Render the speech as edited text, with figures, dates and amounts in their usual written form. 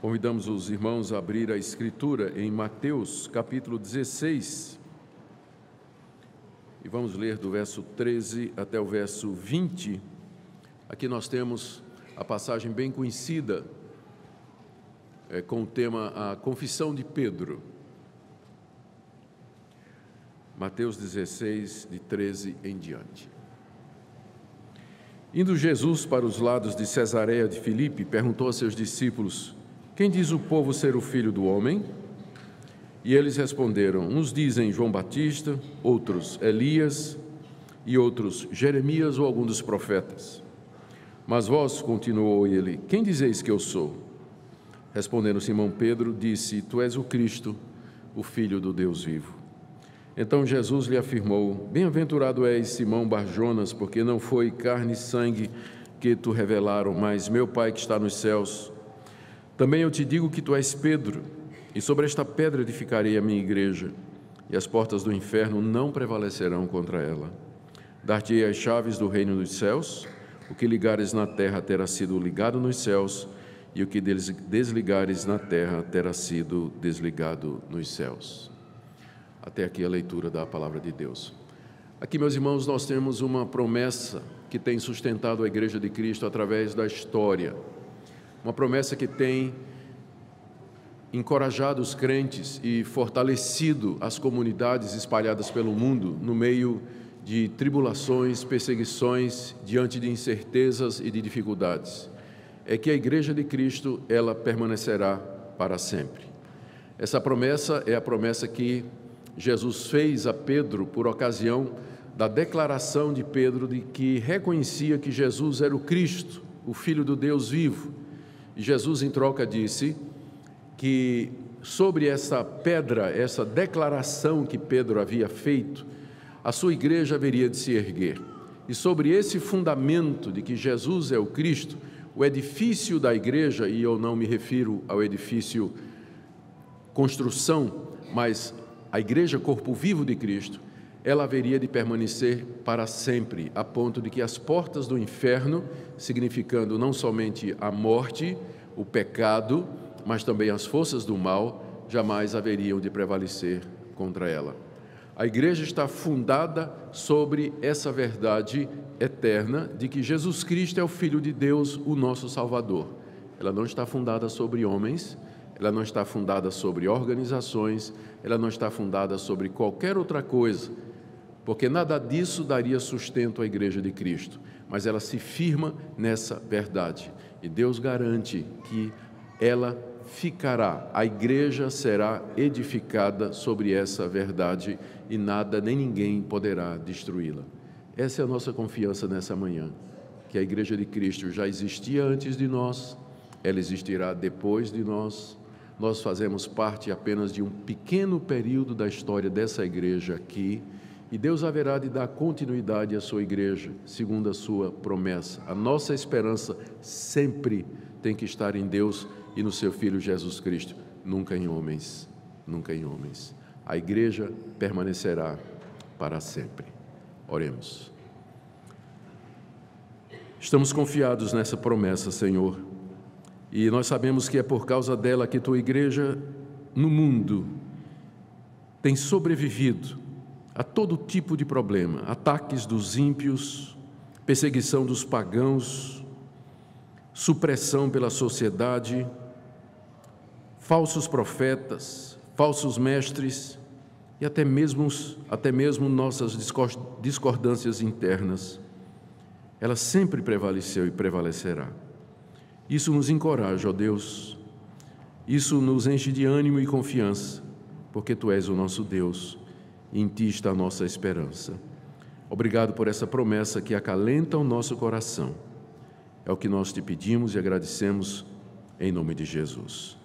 Convidamos os irmãos a abrir a Escritura em Mateus, capítulo 16, e vamos ler do verso 13 até o verso 20. Aqui nós temos a passagem bem conhecida, com o tema A Confissão de Pedro. Mateus 16, de 13 em diante. Indo Jesus para os lados de Cesareia de Filipe, perguntou a seus discípulos: quem diz o povo ser o Filho do Homem? E eles responderam: uns dizem João Batista, outros Elias, e outros Jeremias ou algum dos profetas. Mas vós, continuou ele, quem dizeis que eu sou? Respondendo Simão Pedro, disse: tu és o Cristo, o Filho do Deus vivo. Então Jesus lhe afirmou: bem-aventurado és, Simão Bar-Jonas, porque não foi carne e sangue que te revelaram, mas meu Pai que está nos céus. Também eu te digo que tu és Pedro, e sobre esta pedra edificarei a minha igreja, e as portas do inferno não prevalecerão contra ela. Dar-te-ei as chaves do reino dos céus. O que ligares na terra terá sido ligado nos céus, e o que desligares na terra terá sido desligado nos céus. Até aqui a leitura da palavra de Deus. Aqui, meus irmãos, nós temos uma promessa que tem sustentado a Igreja de Cristo através da história. Uma promessa que tem encorajado os crentes e fortalecido as comunidades espalhadas pelo mundo no meio de tribulações, perseguições, diante de incertezas e de dificuldades. É que a Igreja de Cristo, ela permanecerá para sempre. Essa promessa é a promessa que Jesus fez a Pedro por ocasião da declaração de Pedro de que reconhecia que Jesus era o Cristo, o Filho do Deus vivo. E Jesus, em troca, disse que sobre essa pedra, essa declaração que Pedro havia feito, a sua igreja haveria de se erguer. E sobre esse fundamento de que Jesus é o Cristo, o edifício da igreja, e eu não me refiro ao edifício construção, mas a igreja corpo vivo de Cristo, ela haveria de permanecer para sempre, a ponto de que as portas do inferno, significando não somente a morte, o pecado, mas também as forças do mal, jamais haveriam de prevalecer contra ela. A igreja está fundada sobre essa verdade eterna de que Jesus Cristo é o Filho de Deus, o nosso Salvador. Ela não está fundada sobre homens, ela não está fundada sobre organizações, ela não está fundada sobre qualquer outra coisa, porque nada disso daria sustento à Igreja de Cristo, mas ela se firma nessa verdade, e Deus garante que ela ficará, a igreja será edificada sobre essa verdade, e nada nem ninguém poderá destruí-la. Essa é a nossa confiança nessa manhã, que a Igreja de Cristo já existia antes de nós, ela existirá depois de nós. Nós fazemos parte apenas de um pequeno período da história dessa igreja aqui, e Deus haverá de dar continuidade à sua igreja, segundo a sua promessa. A nossa esperança sempre tem que estar em Deus e no seu Filho Jesus Cristo, nunca em homens, nunca em homens. A igreja permanecerá para sempre. Oremos. Estamos confiados nessa promessa, Senhor, e nós sabemos que é por causa dela que tua igreja no mundo tem sobrevivido a todo tipo de problema, ataques dos ímpios, perseguição dos pagãos, supressão pela sociedade, falsos profetas, falsos mestres e até mesmo nossas discordâncias internas. Ela sempre prevaleceu e prevalecerá. Isso nos encoraja, ó Deus, isso nos enche de ânimo e confiança, porque Tu és o nosso Deus, e em Ti está a nossa esperança. Obrigado por essa promessa que acalenta o nosso coração. É o que nós Te pedimos e agradecemos em nome de Jesus.